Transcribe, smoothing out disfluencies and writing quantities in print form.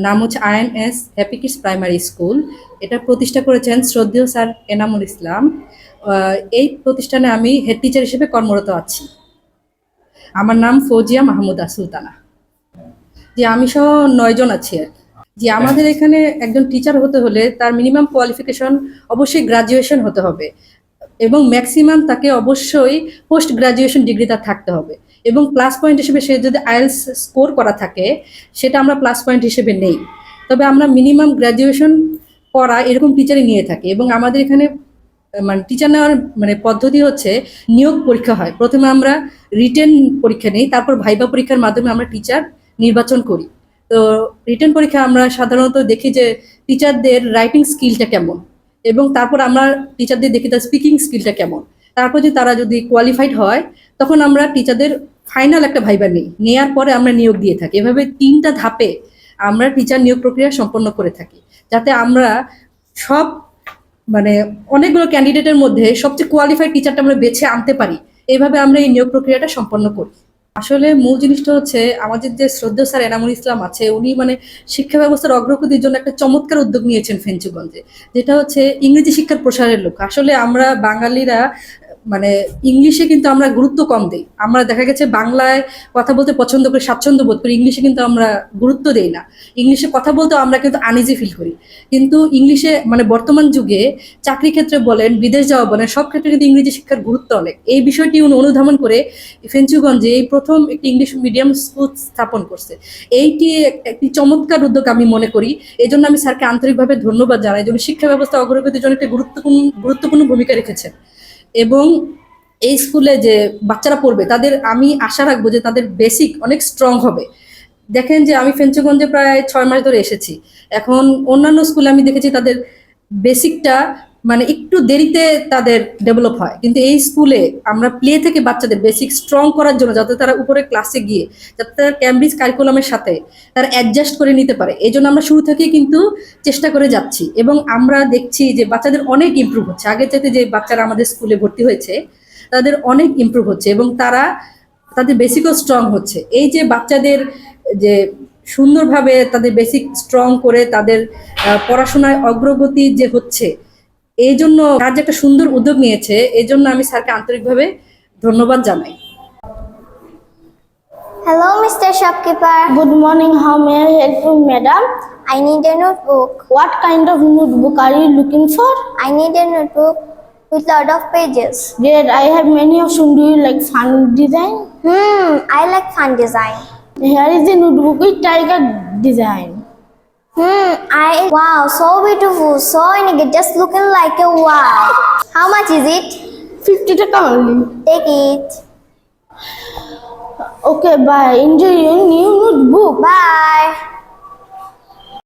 নাম হচ্ছে INS happy kids primary school. এটা প্রতিষ্ঠা করেছেন শ্রদ্ধেয় স্যার এনামুল ইসলাম। এই প্রতিষ্ঠানে আমি হেড টিচার হিসেবে কর্মরত আছি। আমার নাম ফৌজিয়া মাহমুদা সুলতানা। যে আমি সহ 9 জন আছি আর কি। যে আমাদের এখানে একজন টিচার হতে হলে তার মিনিমাম কোয়ালিফিকেশন অবশ্যই গ্রাজুয়েশন হতে হবে, এবং ম্যাক্সিমাম তাকে অবশ্যই পোস্ট গ্রাজুয়েশন ডিগ্রি তার থাকতে হবে, এবং প্লাস পয়েন্ট হিসেবে সে যদি আইএলস স্কোর করা থাকে সেটা আমরা প্লাস পয়েন্ট হিসেবে নেই। তবে আমরা মিনিমাম গ্রাজুয়েশন করা এরকম টিচারই নিয়ে থাকি। এবং আমাদের এখানে মানে টিচার নেওয়ার মানে পদ্ধতি হচ্ছে নিয়োগ পরীক্ষা হয়। প্রথমে আমরা রিটেন পরীক্ষা নিই, তারপর ভাইবা পরীক্ষার মাধ্যমে আমরা টিচার নির্বাচন করি। তো রিটেন পরীক্ষা আমরা সাধারণত দেখি যে টিচারদের রাইটিং স্কিলটা কেমন, এবং তারপর আমরা টিচারদের দেখি তার স্পিকিং স্কিলটা কেমন। তারপর যদি তারা যদি কোয়ালিফাইড হয় তখন আমরা টিচারদের ফাইনাল একটা ভাইবা নিই, নেওয়ার পরে আমরা নিয়োগ দিয়ে থাকি। এভাবে 3টা ধাপে আমরা টিচার নিয়োগ প্রক্রিয়া সম্পন্ন করে থাকি, যাতে আমরা সব মানে অনেকগুলো ক্যান্ডিডেটের মধ্যে সবচেয়ে কোয়ালিফাইড টিচারটা আমরা বেছে আনতে পারি। এইভাবে আমরা এই নিয়োগ প্রক্রিয়াটা সম্পন্ন করি। আসলে মূল জিনিসটা হচ্ছে আমাদের যে শ্রদ্ধেয় স্যার এনামুল ইসলাম আছে, উনি মানে শিক্ষা ব্যবস্থার অগ্রগতির জন্য একটা চমৎকার উদ্যোগ নিয়েছেন ফেঞ্চুগঞ্জে, যেটা হচ্ছে ইংরেজি শিক্ষার প্রসারের লক্ষ্য। আসলে আমরা বাঙালিরা মানে ইংলিশে কিন্তু আমরা গুরুত্ব কম দিই। আমরা দেখা গেছে বাংলায় কথা বলতে পছন্দ করি, স্বাচ্ছন্দ্য বোধ করি, ইংলিশে কিন্তু আমরা গুরুত্ব দেই না। ইংলিশে কথা বলতেও আমরা কিন্তু আনইজি ফিল করি। কিন্তু ইংলিশে মানে বর্তমান যুগে চাকরি ক্ষেত্রে বলেন, বিদেশ যাওয়া বলেন, সব ক্ষেত্রে কিন্তু ইংরেজি শিক্ষার গুরুত্ব অনেক। এই বিষয়টি উনি অনুধাবন করে ফেঞ্চুগঞ্জে এই প্রথম একটি ইংলিশ মিডিয়াম স্কুল স্থাপন করছে। এইটি একটি চমৎকার উদ্যোগ আমি মনে করি। এই জন্য আমি স্যারকে আন্তরিকভাবে ধন্যবাদ জানাই, যে শিক্ষা ব্যবস্থা অগ্রগতির জন্য একটা গুরুত্বপূর্ণ ভূমিকা রেখেছেন। এবং এই স্কুলে যে বাচ্চারা পড়বে তাদের আমি আশা রাখবো যে তাদের বেসিক অনেক স্ট্রং হবে। দেখেন যে আমি ফেঞ্চুগঞ্জে প্রায় 6 মাস ধরে এসেছি। এখন অন্যান্য স্কুলে আমি দেখেছি তাদের বেসিকটা মানে একটু দেরিতে তাদের ডেভেলপ হয়, কিন্তু এই স্কুলে আমরা প্লে থেকে বাচ্চাদের বেসিক স্ট্রং করার জন্য, যাতে তারা উপরে ক্লাসে গিয়ে যাতে তারা ক্যামব্রিজ কারিকুলামের সাথে তারা অ্যাডজাস্ট করে নিতে পারে, এই জন্য আমরা শুরু থেকেই কিন্তু চেষ্টা করে যাচ্ছি। এবং আমরা দেখছি যে বাচ্চাদের অনেক ইমপ্রুভ হচ্ছে। আগের চাইতে যে বাচ্চারা আমাদের স্কুলে ভর্তি হয়েছে তাদের অনেক ইমপ্রুভ হচ্ছে, এবং তারা তাদের বেসিকও স্ট্রং হচ্ছে। এই যে বাচ্চাদের যে সুন্দরভাবে তাদের বেসিক স্ট্রং করে তাদের পড়াশোনায় অগ্রগতি যে হচ্ছে, এই জন্য তার যে একটা সুন্দর উদ্যোগ নিয়েছে, এই জন্য আমি স্যারকে আন্তরিকভাবে ধন্যবাদ জানাই। Hello, Mr. Shopkeeper. Good morning. How may I help you, madam? I need a notebook. What kind of notebook are you looking for? I need a notebook with lot of pages. Great. I have many options. Do you like fun design? I like fun design. Here is the notebook with tiger design. Wow, so beautiful, so unique, just looking like a wow. How much is it? 50 taka only. Take it. Okay, bye. Enjoy your new notebook. Bye.